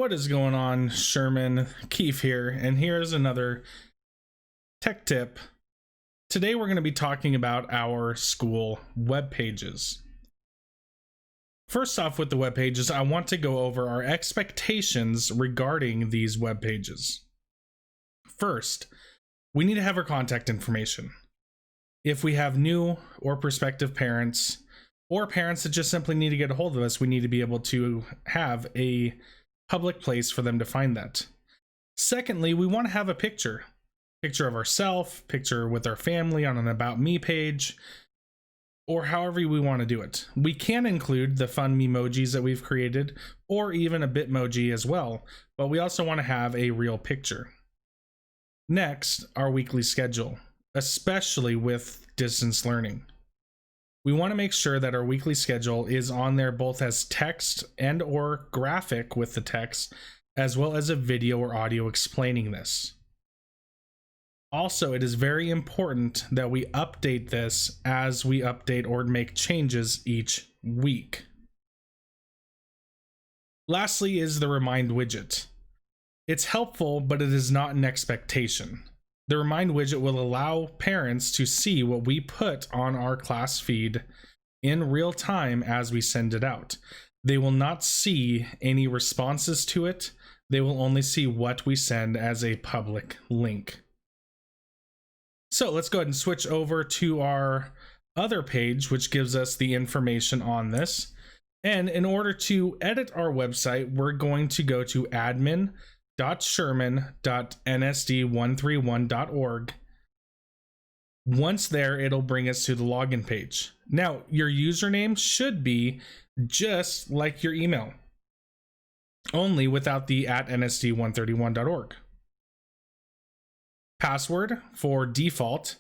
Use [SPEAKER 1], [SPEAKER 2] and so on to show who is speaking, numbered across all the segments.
[SPEAKER 1] What is going on, Sherman? Keith here, and here's another tech tip. Today we're going to be talking about our school web pages. First off, with the web pages, I want to go over our expectations regarding these web pages. First, we need to have our contact information. If we have new or prospective parents, or parents that just simply need to get a hold of us, we need to be able to have a public place for them to find that. Secondly, we want to have a picture of ourselves, picture with our family on an About Me page, or however we want to do it. We can include the fun memojis that we've created, or even a Bitmoji as well, but we also want to have a real picture. Next, our weekly schedule, especially with distance learning. We want to make sure that our weekly schedule is on there both as text and or graphic with the text, as well as a video or audio explaining this. Also, it is very important that we update this as we update or make changes each week. Lastly is the Remind widget. It's helpful, but it is not an expectation. The Remind widget will allow parents to see what we put on our class feed in real time as we send it out. They will not see any responses to it. They will only see what we send as a public link. So let's go ahead and switch over to our other page, which gives us the information on this. And in order to edit our website, we're going to go to admin.sherman.nsd131.org. Once there, it'll bring us to the login page. Now, your username should be just like your email, only without the @nsd131.org. Password for default,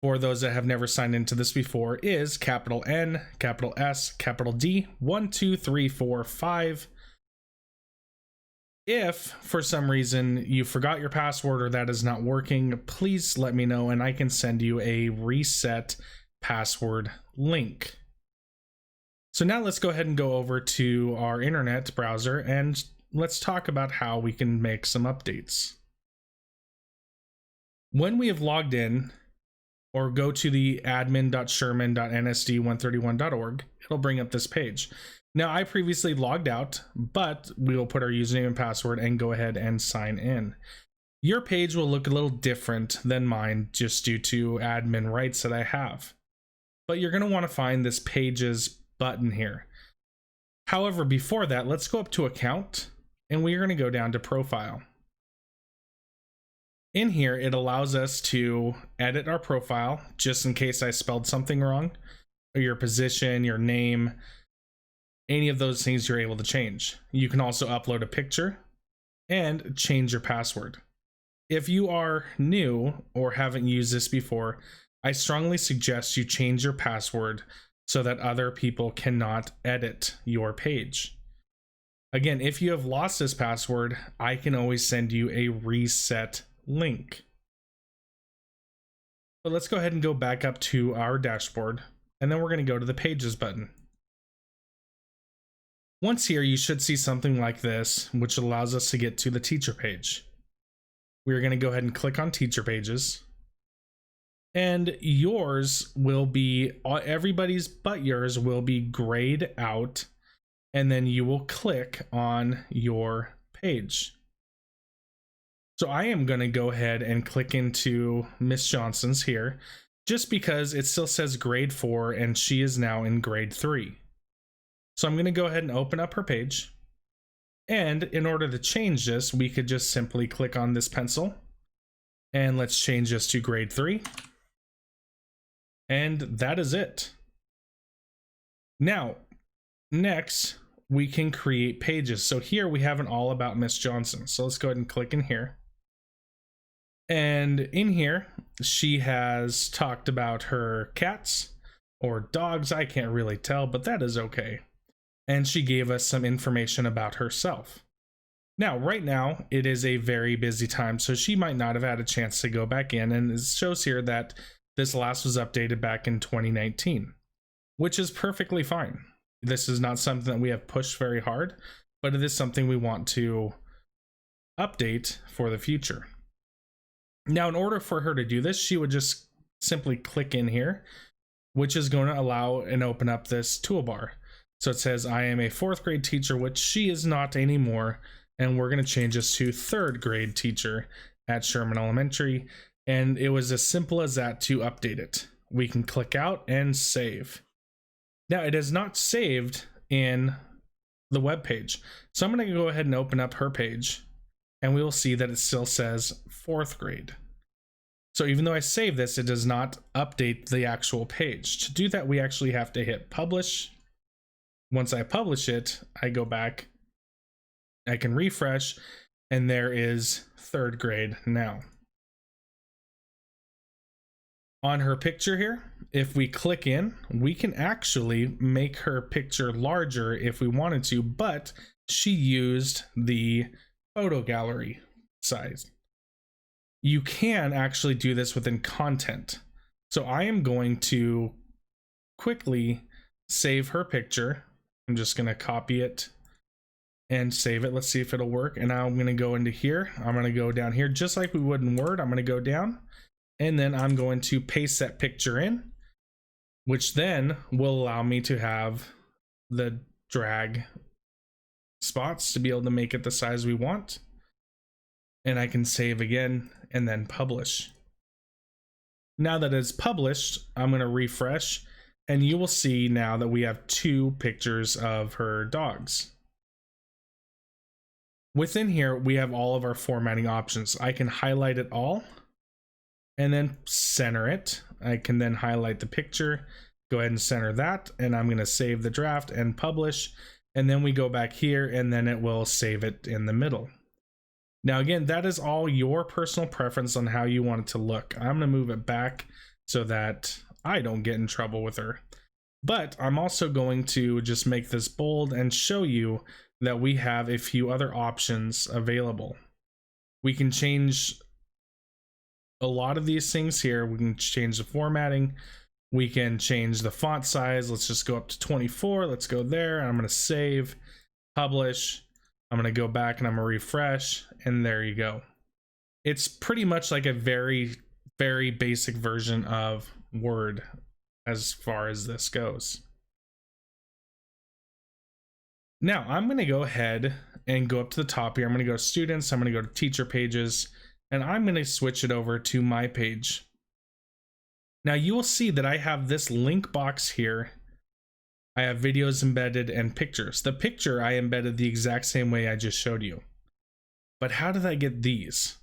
[SPEAKER 1] for those that have never signed into this before, is capital N, capital S, capital D, 1, 2, 3, 4, 5. If for some reason you forgot your password or that is not working, please let me know and I can send you a reset password link. So now let's go ahead and go over to our internet browser and let's talk about how we can make some updates. When we have logged in, or go to the admin.sherman.nsd131.org, it'll bring up this page. Now, I previously logged out, but we will put our username and password and go ahead and sign in. Your page will look a little different than mine just due to admin rights that I have. But you're going to want to find this Pages button here. However, before that, let's go up to Account, and we're going to go down to Profile. In here, it allows us to edit our profile, just in case I spelled something wrong, or your position, your name, any of those things you're able to change. You can also upload a picture and change your password. If you are new or haven't used this before, I strongly suggest you change your password so that other people cannot edit your page. Again, if you have lost this password, I can always send you a reset link. But let's go ahead and go back up to our dashboard, and then we're going to go to the Pages button. Once here, you should see something like this, which allows us to get to the teacher page. We're going to go ahead and click on Teacher Pages, and yours will be, everybody's but yours will be grayed out, and then you will click on your page. So I am going to go ahead and click into Miss Johnson's here, just because it still says grade 4 and she is now in grade 3. So I'm going to go ahead and open up her page. And in order to change this, we could just simply click on this pencil and let's change this to grade 3. And that is it. Now, next we can create pages. So here we have an all about Miss Johnson. So let's go ahead and click in here. And in here, she has talked about her cats or dogs. I can't really tell, but that is okay. And she gave us some information about herself. Now, right now, it is a very busy time, so she might not have had a chance to go back in. And it shows here that this last was updated back in 2019, which is perfectly fine. This is not something that we have pushed very hard. but it is something we want to update for the future. Now, in order for her to do this, she would just simply click in here, which is going to allow and open up this toolbar. So it says, I am a 4th grade teacher, which she is not anymore. And we're going to change this to 3rd grade teacher at Sherman Elementary. And it was as simple as that to update it. We can click out and save. Now, it is not saved in the web page. So I'm going to go ahead and open up her page, and we will see that it still says 4th grade. So even though I save this, it does not update the actual page. To do that, we actually have to hit publish. Once I publish it, I go back, I can refresh, and there is 3rd grade now. On her picture here, if we click in, we can actually make her picture larger if we wanted to, but she used the photo gallery size. You can actually do this within content. So I am going to quickly save her picture. I'm just going to copy it and save it. Let's see if it'll work. And now I'm going to go into here. I'm going to go down here just like we would in Word. I'm going to go down, and then I'm going to paste that picture in, which then will allow me to have the drag spots to be able to make it the size we want. And I can save again and then publish. Now that it's published, I'm going to refresh, and you will see now that we have 2 pictures of her dogs. Within here, we have all of our formatting options. I can highlight it all and then center it. I can then highlight the picture, go ahead and center that, and I'm going to save the draft and publish. And then we go back here, and then it will save it in the middle. Now, again, that is all your personal preference on how you want it to look. I'm going to move it back so that I don't get in trouble with her. But I'm also going to just make this bold and show you that we have a few other options available. We can change a lot of these things here. We can change the formatting. We can change the font size. Let's just go up to 24. Let's go there. I'm going to save, publish. I'm going to go back and I'm going to refresh, and there you go. It's pretty much like a very, very basic version of Word as far as this goes. Now I'm going to go ahead and go up to the top here. I'm going to go to students. I'm going to go to teacher pages, and I'm going to switch it over to my page. Now you will see that I have this link box here. I have videos embedded and pictures. The picture I embedded the exact same way I just showed you. But how did I get these?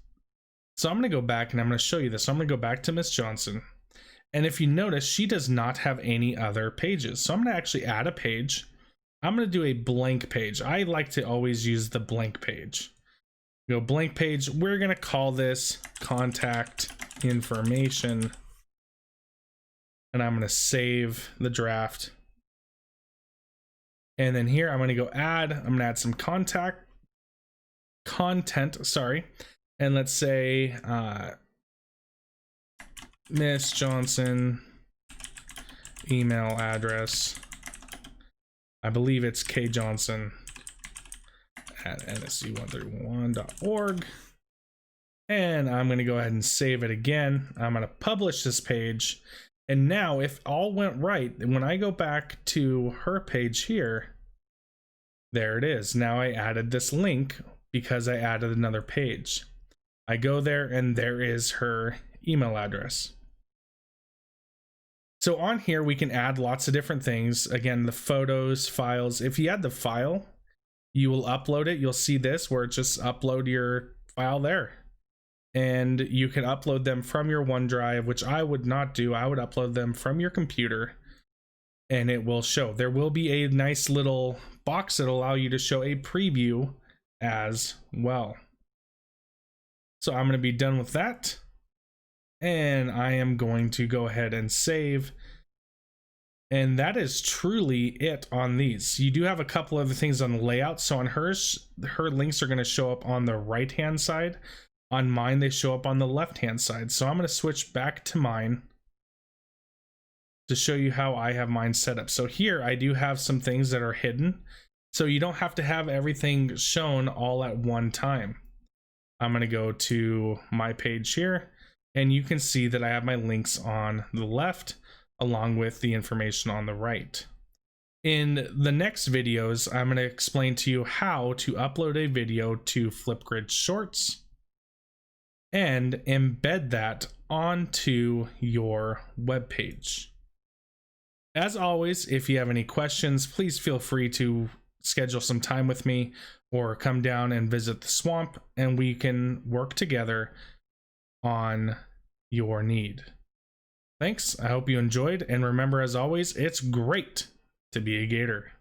[SPEAKER 1] So I'm going to go back and I'm going to show you this. So I'm going to go back to Miss Johnson. And if you notice, she does not have any other pages. So I'm going to actually add a page. I'm going to do a blank page. I like to always use the blank page. Go blank page. We're going to call this contact information. And I'm going to save the draft. And then here I'm going to go add. I'm going to add some content, sorry. And let's say Miss Johnson email address. I believe it's kjohnson@nsu131.org. And I'm going to go ahead and save it again. I'm going to publish this page. And now if all went right, when I go back to her page here, there it is. Now I added this link because I added another page. I go there and there is her email address. So on here, we can add lots of different things. Again, the photos, files. If you add the file, you will upload it. You'll see this where it just upload your file there. And you can upload them from your OneDrive, which I would not do. I would upload them from your computer and it will show. There will be a nice little box that will allow you to show a preview as well. So I'm going to be done with that. And I am going to go ahead and save. And that is truly it on these. You do have a couple other things on the layout. So on hers, her links are going to show up on the right hand side. On mine, they show up on the left-hand side. So I'm going to switch back to mine to show you how I have mine set up. So here I do have some things that are hidden. So you don't have to have everything shown all at one time. I'm going to go to my page here, and you can see that I have my links on the left along with the information on the right. In the next videos, I'm going to explain to you how to upload a video to Flipgrid Shorts and embed that onto your web page. As always, if you have any questions, please feel free to schedule some time with me or come down and visit the swamp, and we can work together on your need. Thanks. I hope you enjoyed, and remember, as always, it's great to be a gator.